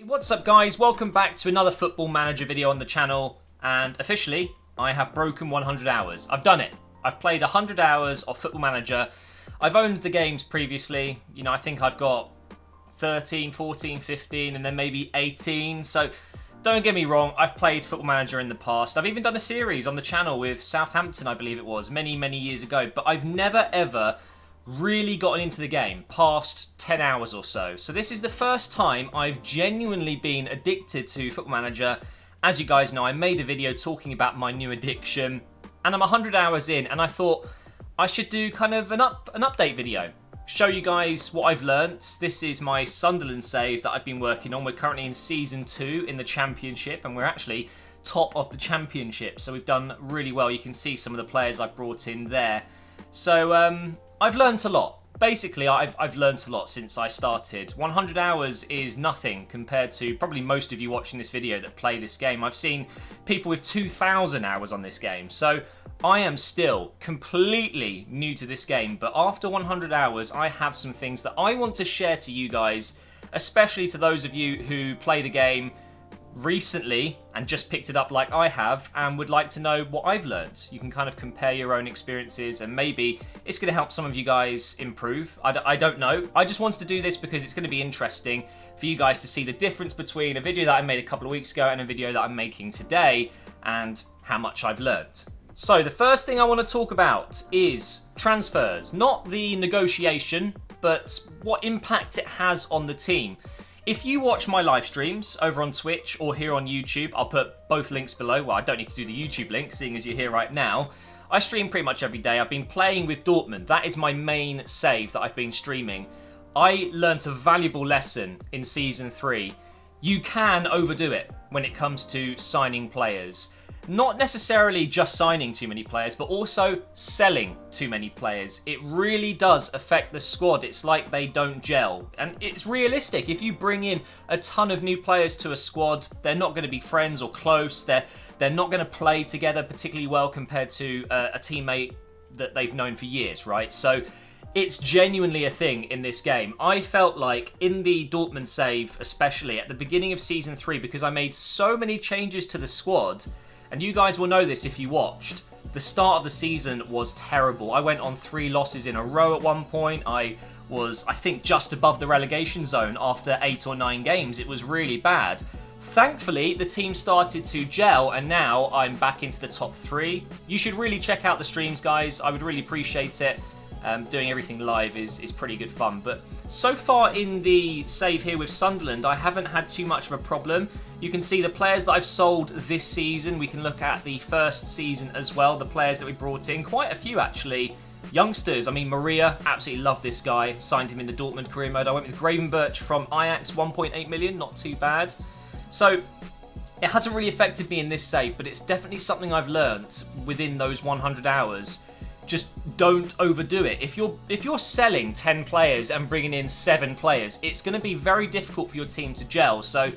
What's up guys, welcome back to another Football Manager video on the channel, and officially I have broken 100 hours. I've done it. I've played 100 hours of Football Manager. I've owned the games previously, I think I've got 13, 14, 15 and then maybe 18, so don't get me wrong, I've played Football Manager in the past. I've even done a series on the channel with Southampton, I believe it was, many years ago, but I've never ever really gotten into the game past 10 hours or so. So this is the first time I've genuinely been addicted to Football Manager. As you guys know, I made a video talking about my new addiction, and I'm 100 hours in, and I thought I should do kind of an update video. Show you guys what I've learnt. This is my Sunderland save that I've been working on. We're currently in Season 2 in the Championship, and we're actually top of the Championship, so we've done really well. You can see some of the players I've brought in there. So, I've learnt a lot. Basically, I've learnt a lot since I started. 100 hours is nothing compared to probably most of you watching this video that play this game. I've seen people with 2,000 hours on this game. So I am still completely new to this game. But after 100 hours, I have some things that I want to share to you guys, especially to those of you who play the game recently and just picked it up like I have and would like to know what I've learned. You can kind of compare your own experiences and maybe it's going to help some of you guys improve. I don't know. I just wanted to do this because it's going to be interesting for you guys to see the difference between a video that I made a couple of weeks ago and a video that I'm making today and how much I've learned. So the first thing I want to talk about is transfers. Not the negotiation, but what impact it has on the team. If you watch my live streams over on Twitch or here on YouTube, I'll put both links below. Well, I don't need to do the YouTube link, seeing as you're here right now. I stream pretty much every day. I've been playing with Dortmund. That is my main save that I've been streaming. I learnt a valuable lesson in Season 3. You can overdo it when it comes to signing players. Not necessarily just signing too many players, but also selling too many players. It really does affect the squad. It's like they don't gel. And it's realistic. If you bring in a ton of new players to a squad, they're not going to be friends or close. They're not going to play together particularly well compared to a teammate that they've known for years, right? So it's genuinely a thing in this game. I felt like in the Dortmund save, especially at the beginning of Season 3, because I made so many changes to the squad, and you guys will know this if you watched, the start of the season was terrible. I went on 3 losses in a row at one point. I was, I think, just above the relegation zone after 8 or 9 games. It was really bad. Thankfully, the team started to gel, and now I'm back into the top 3. You should really check out the streams, guys. I would really appreciate it. Doing everything live is pretty good fun. But so far in the save here with Sunderland, I haven't had too much of a problem. You can see the players that I've sold this season. We can look at the first season as well. The players that we brought in, quite a few actually. Youngsters, I mean, Maria, absolutely love this guy. Signed him in the Dortmund career mode. I went with Gravenberch from Ajax, 1.8 million, not too bad. So it hasn't really affected me in this save, but it's definitely something I've learnt within those 100 hours. Just don't overdo it. If you're selling 10 players and bringing in 7 players, it's going to be very difficult for your team to gel. So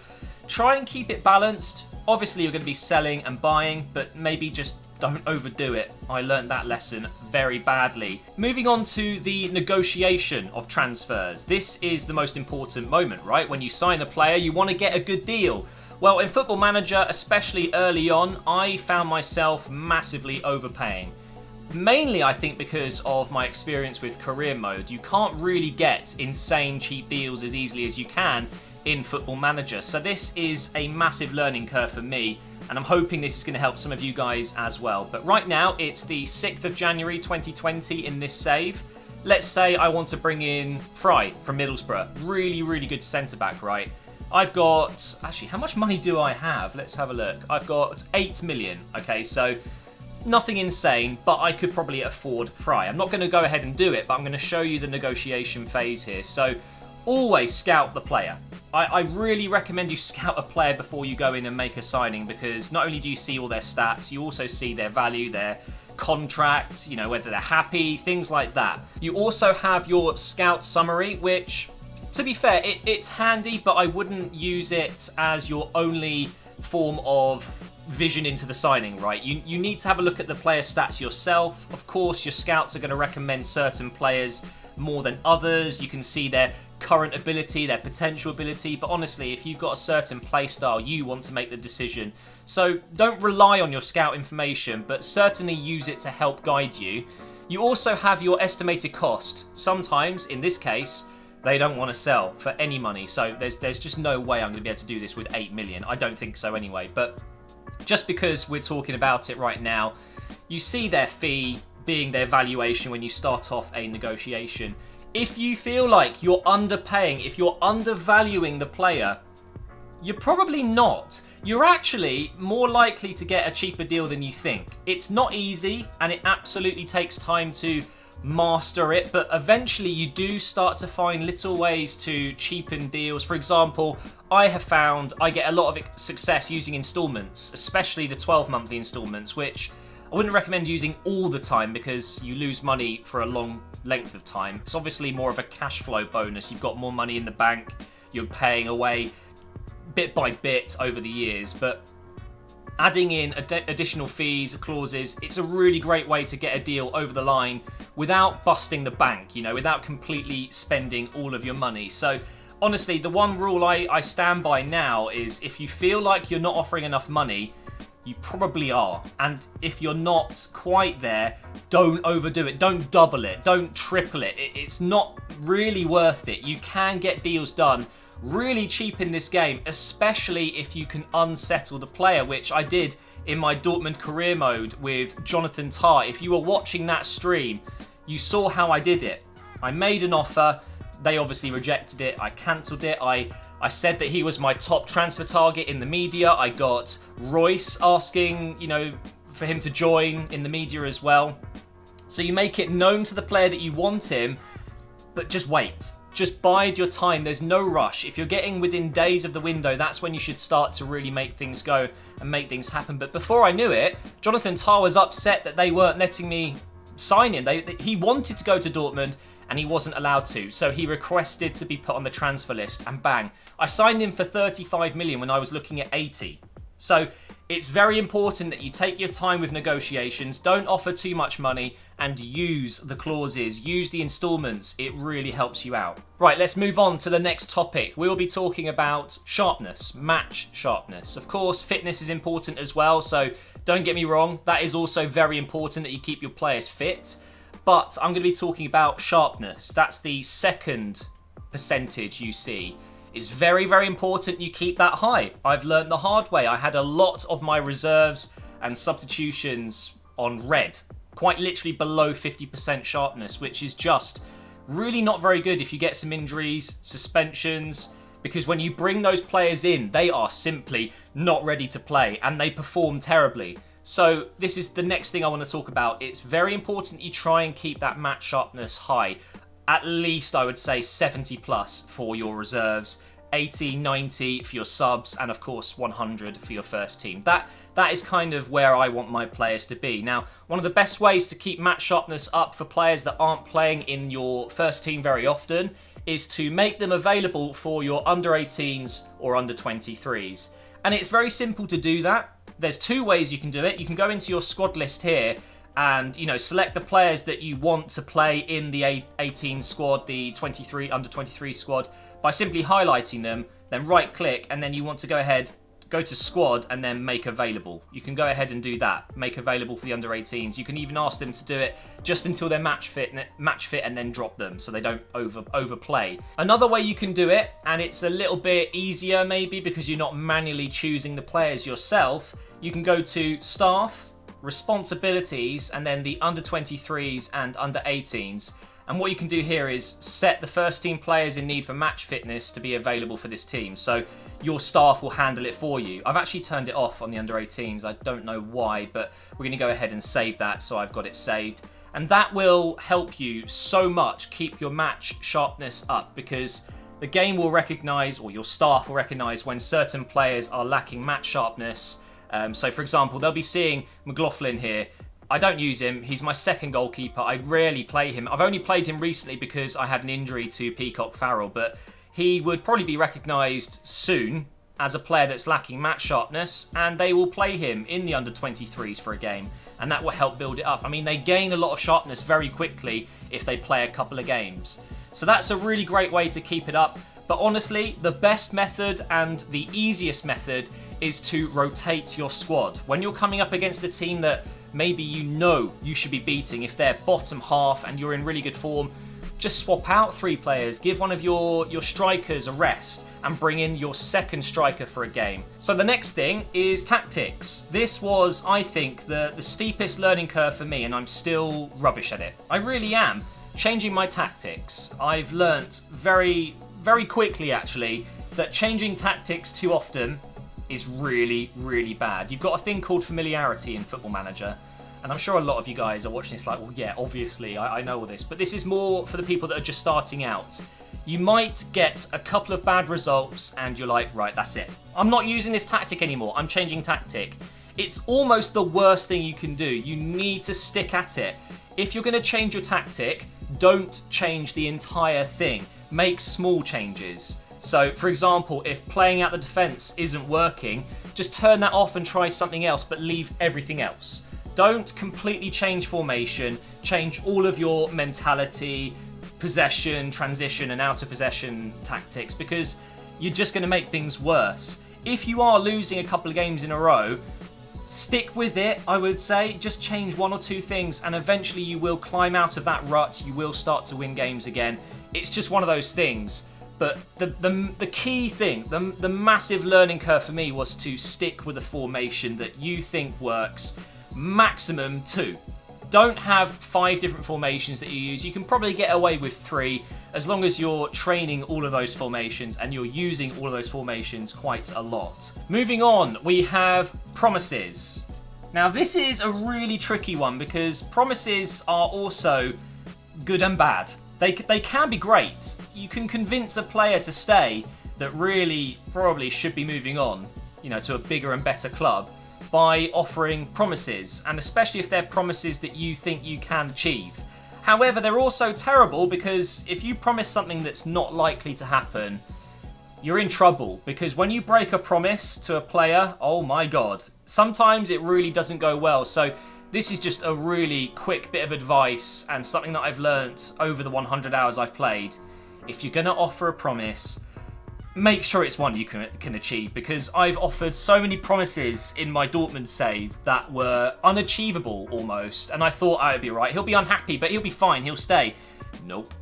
try and keep it balanced. Obviously, you're going to be selling and buying, but maybe just don't overdo it. I learned that lesson very badly. Moving on to the negotiation of transfers. This is the most important moment, right? When you sign a player, you want to get a good deal. Well, in Football Manager, especially early on, I found myself massively overpaying. Mainly, I think, because of my experience with career mode. You can't really get insane cheap deals as easily as you can in Football Manager. So this is a massive learning curve for me, and I'm hoping this is going to help some of you guys as well. But right now, it's the 6th of January 2020 in this save. Let's say I want to bring in Fry from Middlesbrough. Really good centre-back, right? I've got... Actually, how much money do I have? Let's have a look. I've got 8 million. Okay, so nothing insane, but I could probably afford Fry. I'm not going to go ahead and do it, but I'm going to show you the negotiation phase here. So always scout the player. I really recommend you scout a player before you go in and make a signing, because not only do you see all their stats, you also see their value, their contract, whether they're happy, things like that. You also have your scout summary, which, to be fair, it's handy, but I wouldn't use it as your only form of vision into the signing, right? You need to have a look at the player stats yourself. Of course, your scouts are going to recommend certain players more than others. You can see their current ability, their potential ability. But honestly, if you've got a certain play style, you want to make the decision. So don't rely on your scout information, but certainly use it to help guide you. You also have your estimated cost. Sometimes, in this case, they don't want to sell for any money. So there's just no way I'm going to be able to do this with 8 million. I don't think so anyway. But just because we're talking about it right now, you see their fee being their valuation when you start off a negotiation. If you feel like you're underpaying, if you're undervaluing the player, you're probably not. You're actually more likely to get a cheaper deal than you think. It's not easy, and it absolutely takes time to master it, but eventually you do start to find little ways to cheapen deals. For example, I have found I get a lot of success using installments, especially the 12 monthly installments, which I wouldn't recommend using all the time because you lose money for a long length of time. It's obviously more of a cash flow bonus. You've got more money in the bank, you're paying away bit by bit over the years, but adding in additional fees, clauses, it's a really great way to get a deal over the line without busting the bank, you know, without completely spending all of your money. So honestly, the one rule I stand by now is if you feel like you're not offering enough money, you probably are. And if you're not quite there, don't overdo it. Don't double it. Don't triple it. It's not really worth it. You can get deals done really cheap in this game, especially if you can unsettle the player, which I did in my Dortmund career mode with Jonathan Tah. If you were watching that stream, you saw how I did it. I made an offer. They obviously rejected it. I cancelled it. I said that he was my top transfer target in the media. I got Royce asking, you know, for him to join in the media as well. So you make it known to the player that you want him, but just wait. Just bide your time. There's no rush. If you're getting within days of the window, that's when you should start to really make things go and make things happen. But before I knew it, Jonathan Tah was upset that they weren't letting me sign him. He wanted to go to Dortmund and he wasn't allowed to. So he requested to be put on the transfer list, and bang, I signed him for 35 million when I was looking at 80. So it's very important that you take your time with negotiations. Don't offer too much money and use the clauses, use the installments. It really helps you out. Right, let's move on to the next topic. We will be talking about sharpness, match sharpness. Of course, fitness is important as well, so don't get me wrong, that is also very important that you keep your players fit. But I'm going to be talking about sharpness. That's the second percentage you see. It's very, very important you keep that high. I've learned the hard way. I had a lot of my reserves and substitutions on red, quite literally below 50% sharpness, which is just really not very good if you get some injuries, suspensions, because when you bring those players in, they are simply not ready to play and they perform terribly. So this is the next thing I want to talk about. It's very important you try and keep that match sharpness high. At least I would say 70 plus for your reserves, 80, 90 for your subs, and of course 100 for your first team. That is kind of where I want my players to be. Now, one of the best ways to keep match sharpness up for players that aren't playing in your first team very often is to make them available for your under 18s or under 23s. And it's very simple to do that. There's two ways you can do it. You can go into your squad list here and, you know, select the players that you want to play in the 18 squad, the 23 under 23 squad, by simply highlighting them, then right click, and then you want to go ahead, go to squad and then make available. You can go ahead and do that, make available for the under 18s. You can even ask them to do it just until they're match fit and then drop them so they don't overplay. Another way you can do it, and it's a little bit easier maybe because you're not manually choosing the players yourself, you can go to staff, responsibilities, and then the under 23s and under 18s. And what you can do here is set the first team players in need for match fitness to be available for this team. So your staff will handle it for you. I've actually turned it off on the under 18s. I don't know why, but we're going to go ahead and save that. So I've got it saved. And that will help you so much keep your match sharpness up, because the game will recognize, or your staff will recognize, when certain players are lacking match sharpness. So for example, they'll be seeing McLaughlin here. I don't use him. He's my second goalkeeper. I rarely play him. I've only played him recently because I had an injury to Peacock Farrell, but he would probably be recognised soon as a player that's lacking match sharpness, and they will play him in the under-23s for a game, and that will help build it up. I mean, they gain a lot of sharpness very quickly if they play a couple of games. So that's a really great way to keep it up. But honestly, the best method and the easiest method is to rotate your squad. When you're coming up against a team that maybe you know you should be beating, if they're bottom half and you're in really good form, just swap out 3 players, give one of your strikers a rest, and bring in your second striker for a game. So the next thing is tactics. This was, I think, the steepest learning curve for me, and I'm still rubbish at it. I really am. Changing my tactics. I've learnt very, very quickly, actually, that changing tactics too often is really, really bad. You've got a thing called familiarity in Football Manager, and I'm sure a lot of you guys are watching this like, well, yeah, obviously, I know all this, but this is more for the people that are just starting out. You might get a couple of bad results and you're like, right, that's it. I'm not using this tactic anymore. I'm changing tactic. It's almost the worst thing you can do. You need to stick at it. If you're going to change your tactic, don't change the entire thing. Make small changes. So, for example, if playing out the defence isn't working, just turn that off and try something else, but leave everything else. Don't completely change formation, change all of your mentality, possession, transition, and out of possession tactics, because you're just going to make things worse. If you are losing a couple of games in a row, stick with it, I would say. Just change 1 or 2 things, and eventually you will climb out of that rut. You will start to win games again. It's just one of those things. But the key thing, the massive learning curve for me was to stick with a formation that you think works. Maximum 2. Don't have 5 different formations that you use. You can probably get away with 3 as long as you're training all of those formations and you're using all of those formations quite a lot. Moving on, we have promises. Now this is a really tricky one because promises are also good and bad. They can be great. You can convince a player to stay that really probably should be moving on, to a bigger and better club by offering promises, and especially if they're promises that you think you can achieve. However, they're also terrible because if you promise something that's not likely to happen, you're in trouble, because when you break a promise to a player, oh my god, sometimes it really doesn't go well. So this is just a really quick bit of advice and something that I've learnt over the 100 hours I've played. If you're going to offer a promise, make sure it's one you can achieve, because I've offered so many promises in my Dortmund save that were unachievable almost, and I thought I would be right. He'll be unhappy, but he'll be fine. He'll stay. Nope.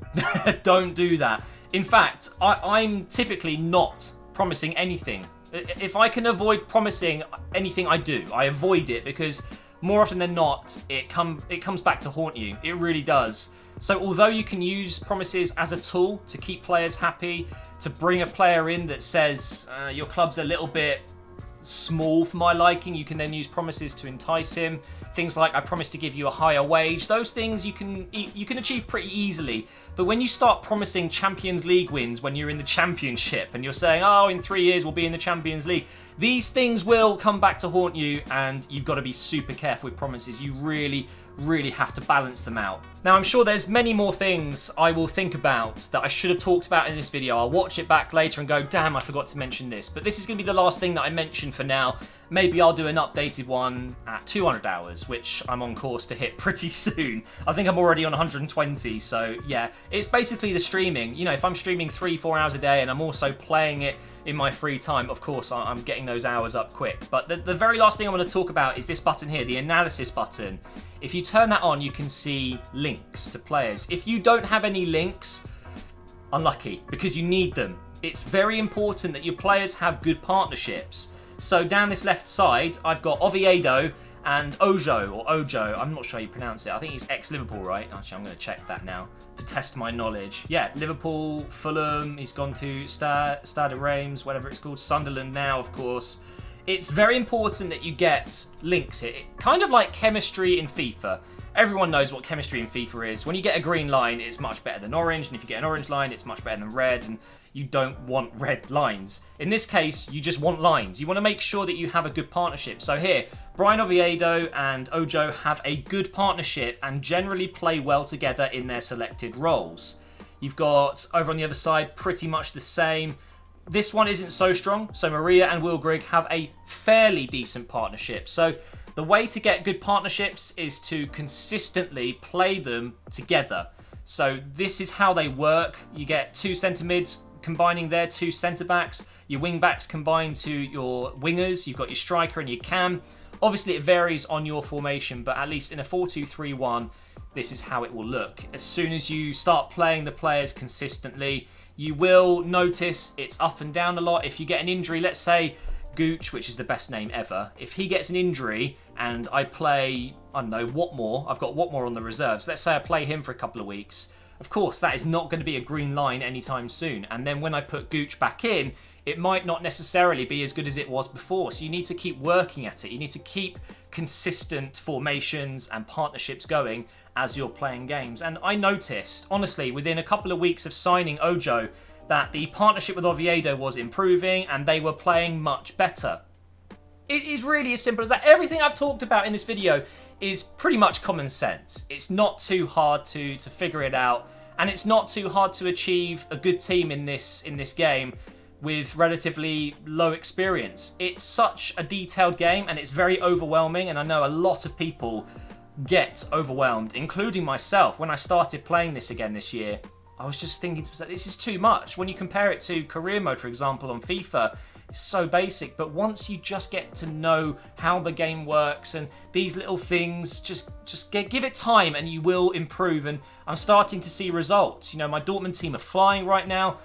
Don't do that. In fact, I'm typically not promising anything. If I can avoid promising anything, I do. I avoid it because more often than not, it comes back to haunt you. It really does. So although you can use promises as a tool to keep players happy, to bring a player in that says your club's a little bit small for my liking, you can then use promises to entice him. Things like, I promise to give you a higher wage. Those things you can achieve pretty easily. But when you start promising Champions League wins when you're in the Championship and you're saying, oh, in 3 years we'll be in the Champions League, these things will come back to haunt you, and you've got to be super careful with promises. You really have to balance them out. Now, I'm sure there's many more things I will think about that I should have talked about in this video. I'll watch it back later and go, damn, I forgot to mention this. But this is going to be the last thing that I mention for now. Maybe I'll do an updated one at 200 hours, which I'm on course to hit pretty soon. I think I'm already on 120, so yeah. It's basically the streaming. If I'm streaming 3-4 hours a day and I'm also playing it in my free time, of course, I'm getting those hours up quick. But the very last thing I want to talk about is this button here, the analysis button. If you turn that on, you can see links to players. If you don't have any links, unlucky, because you need them. It's very important that your players have good partnerships. So down this left side, I've got Oviedo and Ojo. I'm not sure how you pronounce it. I think he's ex-Liverpool, right? Actually, I'm going to check that now to test my knowledge. Yeah, Liverpool, Fulham, he's gone to Stade Reims, whatever it's called, Sunderland now, of course. It's very important that you get links here. Kind of like chemistry in FIFA. Everyone knows what chemistry in FIFA is. When you get a green line, it's much better than orange, and if you get an orange line, it's much better than red, and you don't want red lines. In this case, you just want lines. You want to make sure that you have a good partnership. So here, Brian Oviedo and Ojo have a good partnership and generally play well together in their selected roles. You've got, over on the other side, pretty much the same. This one isn't so strong, so Maria and Wilgrig have a fairly decent partnership. So the way to get good partnerships is to consistently play them together. So this is how they work. You get two centre mids combining their two centre backs, your wing backs combine to your wingers, you've got your striker and your cam. Obviously it varies on your formation, but at least in a 4-2-3-1, this is how it will look. As soon as you start playing the players consistently, you will notice it's up and down a lot. If you get an injury, let's say Gooch, which is the best name ever, if he gets an injury and I play, I don't know, Watmore, I've got Watmore on the reserves, let's say I play him for a couple of weeks, of course that is not going to be a green line anytime soon, and then when I put Gooch back in, it might not necessarily be as good as it was before. So you need to keep working at it. You need to keep consistent formations and partnerships going as you're playing games. And I noticed, honestly, within a couple of weeks of signing Ojo, that the partnership with Oviedo was improving and they were playing much better. It is really as simple as that. Everything I've talked about in this video is pretty much common sense. It's not too hard to figure it out, and it's not too hard to achieve a good team in this game with relatively low experience. It's such a detailed game and it's very overwhelming, and I know a lot of people get overwhelmed, including myself. When I started playing this again this year, I was just thinking to myself, this is too much. When you compare it to career mode, for example, on FIFA, it's so basic, but once you just get to know how the game works and these little things, just give it time and you will improve. And I'm starting to see results. You know, my Dortmund team are flying right now.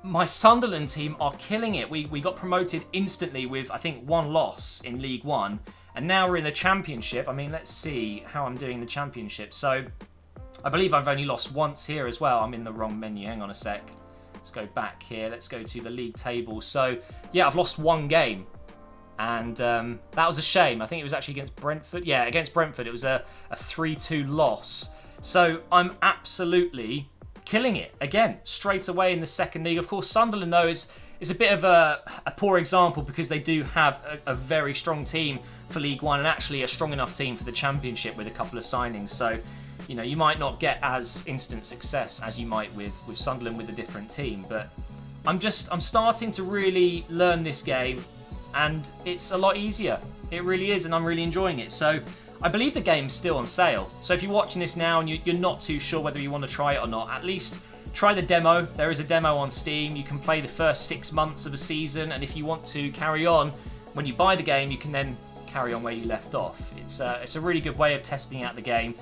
My Sunderland team are killing it. We got promoted instantly with, I think, one loss in League One. And now we're in the Championship. I mean, let's see how I'm doing in the Championship. So I believe I've only lost once here as well. I'm in the wrong menu. Hang on a sec. Let's go back here. Let's go to the league table. So, yeah, I've lost one game. And that was a shame. I think it was actually against Brentford. Yeah, against Brentford. It was a 3-2 loss. So I'm absolutely killing it again, straight away in the second league. Of course, Sunderland, though, is a bit of a poor example because they do have a very strong team for League One and actually a strong enough team for the Championship with a couple of signings. So, you know, you might not get as instant success as you might with Sunderland with a different team. But I'm starting to really learn this game, and it's a lot easier. It really is, and I'm really enjoying it. So I believe the game's still on sale. So if you're watching this now and you're not too sure whether you want to try it or not, at least try the demo. There is a demo on Steam. You can play the first 6 months of a season, and if you want to carry on, when you buy the game, you can then carry on where you left off. It's a really good way of testing out the game.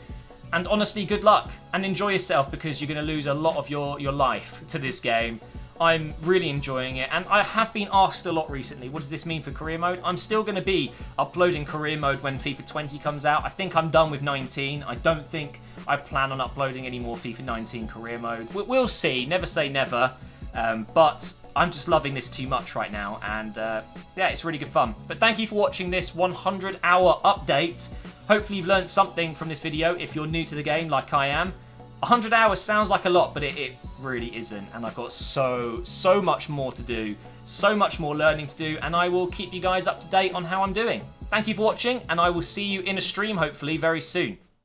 And honestly, good luck and enjoy yourself, because you're going to lose a lot of your life to this game. I'm really enjoying it, and I have been asked a lot recently, what does this mean for career mode? I'm still going to be uploading career mode when FIFA 20 comes out. I think I'm done with 19. I don't think I plan on uploading any more FIFA 19 career mode. We'll see, never say never, but I'm just loving this too much right now, and yeah, it's really good fun. But thank you for watching this 100-hour update. Hopefully you've learned something from this video if you're new to the game like I am. 100 hours sounds like a lot, but it really isn't, and I've got so much more to do, so much more learning to do, and I will keep you guys up to date on how I'm doing. Thank you for watching, and I will see you in a stream hopefully very soon.